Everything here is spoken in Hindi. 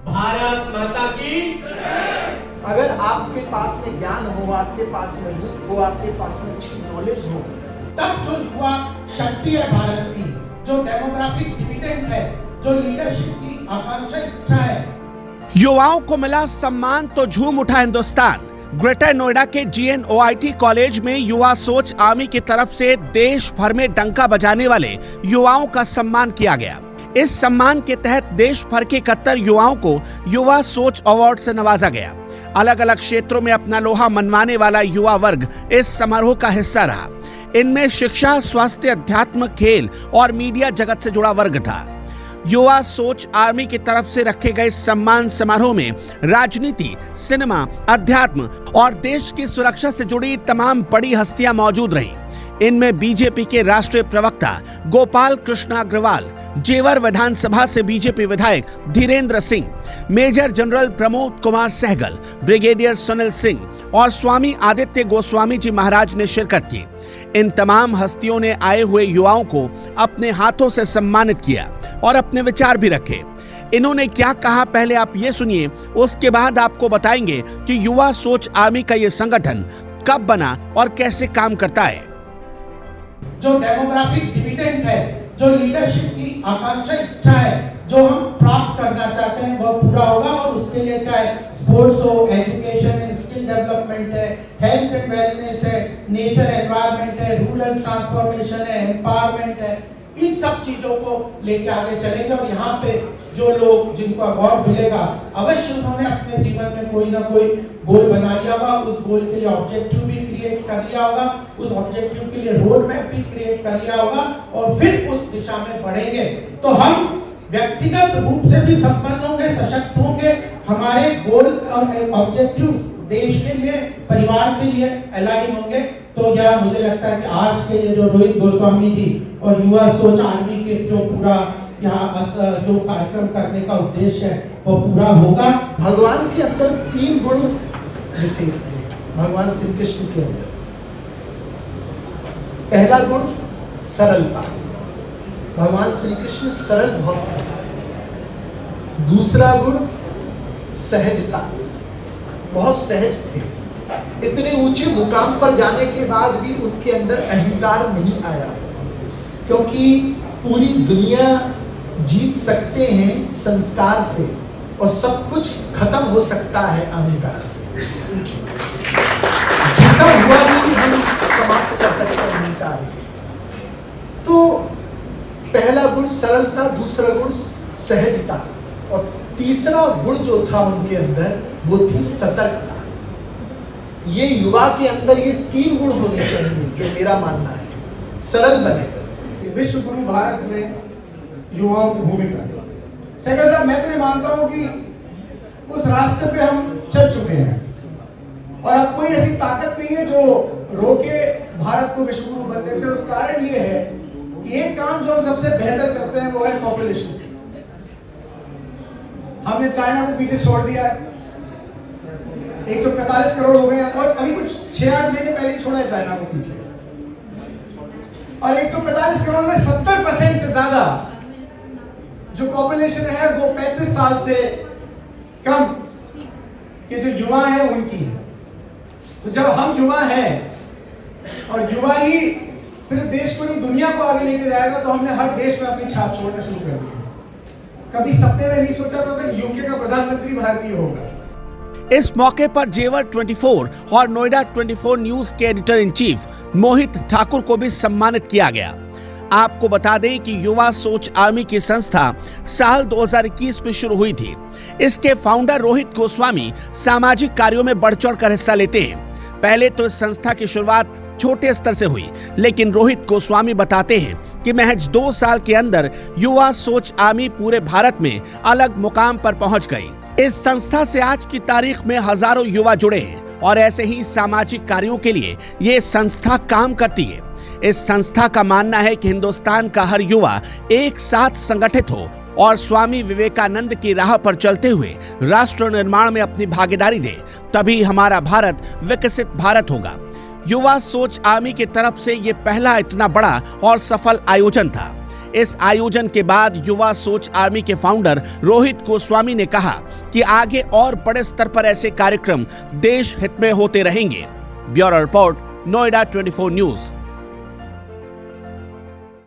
भारत माता की। अगर आपके पास में ज्ञान हो, आपके पास में रूप हो, आपके पास में अच्छी नॉलेज हो, तब जो युवा शक्ति है भारत की, जो डेमोग्राफिक डिविडेंड है, जो लीडरशिप की आकांक्षा इच्छा है, युवाओं को मिला सम्मान तो झूम उठा हिंदुस्तान। ग्रेटर नोएडा के GNOIT कॉलेज में युवा सोच आर्मी की तरफ से देश भर में डंका बजाने वाले युवाओं का सम्मान किया गया। इस सम्मान के तहत देश भर के 71 युवाओं को युवा सोच अवार्ड से नवाजा गया। अलग अलग क्षेत्रों में अपना लोहा मनवाने वाला युवा वर्ग इस समारोह का हिस्सा रहा। इनमें शिक्षा, स्वास्थ्य, अध्यात्म, खेल और मीडिया जगत से जुड़ा वर्ग था। युवा सोच आर्मी की तरफ से रखे गए सम्मान समारोह में राजनीति, सिनेमा, अध्यात्म और देश की सुरक्षा से जुड़ी तमाम बड़ी हस्तियां मौजूद रहीं। इनमें बीजेपी के राष्ट्रीय प्रवक्ता गोपाल कृष्ण अग्रवाल, जेवर विधानसभा से बीजेपी विधायक Dhirendra Singh, major general Pramod Kumar Sehgal, brigadier Sunil Singh और स्वामी आदित्य गोस्वामी जी महाराज ने शिरकत की। इन तमाम हस्तियों ने आए हुए युवाओं को अपने हाथों से सम्मानित किया और अपने विचार भी रखे। इन्होंने क्या कहा, पहले आप ये सुनिए, उसके बाद आपको बताएंगे कि युवा सोच आर्मी का ये संगठन कब बना और कैसे काम करता है। जो डेमोग्राफिक डिविडेंड है, जो लीडरशिप की आकांक्षा इच्छा है, जो हम प्राप्त करना चाहते हैं, वह पूरा होगा। और उसके लिए चाहे स्पोर्ट्स हो, एजुकेशन एंड स्किल डेवलपमेंट है, हेल्थ एंड वेलनेस है, नेचर एनवायरनमेंट है, रूरल ट्रांसफॉर्मेशन है, एम्पावरमेंट है, इन सब चीजों को लेकर आगे चलेंगे। और यहाँ पे जो लोग जिनको अवार्ड मिलेगा, अवश्य उन्होंने अपने जीवन में कोई ना कोई गोल बना लिया होगा, उस गोल के लिए ऑब्जेक्टिव भी क्रिएट कर लिया होगा, उस ऑब्जेक्टिव के लिए रोड मैप भी क्रिएट कर लिया होगा और फिर उस दिशा में बढ़ेंगे। तो हम व्यक्तिगत रूप से भी संपन्न होंगे, सशक्त होंगे, हमारे गोल और ऑब्जेक्टिव्स देश के लिए, परिवार के लिए अलाइन होंगे। तो यह मुझे लगता है कि आज के ये जो रोहित गोस्वामी जी और युवा सोच आर्मी के जो पूरा यहाँ जो कार्यक्रम करने का उद्देश्य है वो पूरा होगा। भगवान के अंदर 3 गुण विशेष थे, भगवान श्री कृष्ण के अंदर। पहला गुण सरलता, भगवान श्री कृष्ण सरल बहुत थे। दूसरा गुण सहजता, बहुत सहज थे। इतने ऊंचे मुकाम पर जाने के बाद भी उनके अंदर अहंकार नहीं आया, क्योंकि पूरी दुनिया जीत सकते हैं संस्कार से और सब कुछ खत्म हो सकता है अहंकार से। जितना हुआ भी हम समाप्त कर सकते हैं अहंकार से। तो पहला गुण सरलता, दूसरा गुण सहजता और तीसरा गुण जो था उनके अंदर वो थी सतर्कता। ये युवा के अंदर ये 3 गुण होने चाहिए, जो मेरा मानना है, सरल बने। विश्व गुरु भारत में युवाओं की भूमिका। शेखर साहब, मैं तो ये मानता हूँ कि उस रास्ते पे हम चल चुके हैं और अब कोई ऐसी ताकत नहीं है जो रोके भारत को विश्व गुरु बनने से। उस कारण ये है कि एक काम जो हम सबसे बेहतर करते हैं वो है पॉपुलेशन। हमने चाइना को पीछे छोड़ दिया है, 145 करोड़ हो गए हैं और अभी कुछ 6-8 महीने पहले छोड़ा है चाइना को पीछे। और 145 करोड़ में 70% से ज्यादा जो पॉपुलेशन है वो 35 साल से कम के जो युवा है उनकी। तो जब हम युवा हैं और युवा ही सिर्फ देश को नहीं दुनिया को आगे लेके जाएगा, तो हमने हर देश में अपनी छाप छोड़ना शुरू कर दी। कभी सपने में नहीं सोचा था कि यूके का प्रधानमंत्री भारतीय होगा। इस मौके पर जेवर 24 और नोएडा 24 न्यूज के एडिटर इन चीफ मोहित ठाकुर को भी सम्मानित किया गया। आपको बता दें कि युवा सोच आर्मी की संस्था साल 2021 में शुरू हुई थी। इसके फाउंडर रोहित गोस्वामी सामाजिक कार्यों में बढ़ चढ़ कर हिस्सा लेते हैं। पहले तो इस संस्था की शुरुआत छोटे स्तर से हुई, लेकिन रोहित गोस्वामी बताते हैं कि महज 2 साल के अंदर युवा सोच आर्मी पूरे भारत में अलग मुकाम पर पहुंच गई। इस संस्था से आज की तारीख में हजारों युवा जुड़े हैं और ऐसे ही सामाजिक कार्यों के लिए ये संस्था काम करती है। इस संस्था का मानना है कि हिंदुस्तान का हर युवा एक साथ संगठित हो और स्वामी विवेकानंद की राह पर चलते हुए राष्ट्र निर्माण में अपनी भागीदारी दे, तभी हमारा भारत विकसित भारत होगा। युवा सोच आर्मी की तरफ से ये पहला इतना बड़ा और सफल आयोजन था। इस आयोजन के बाद युवा सोच आर्मी के फाउंडर रोहित गोस्वामी ने कहा कि आगे और बड़े स्तर पर ऐसे कार्यक्रम देश हित में होते रहेंगे। Bureau report, Noida 24 news.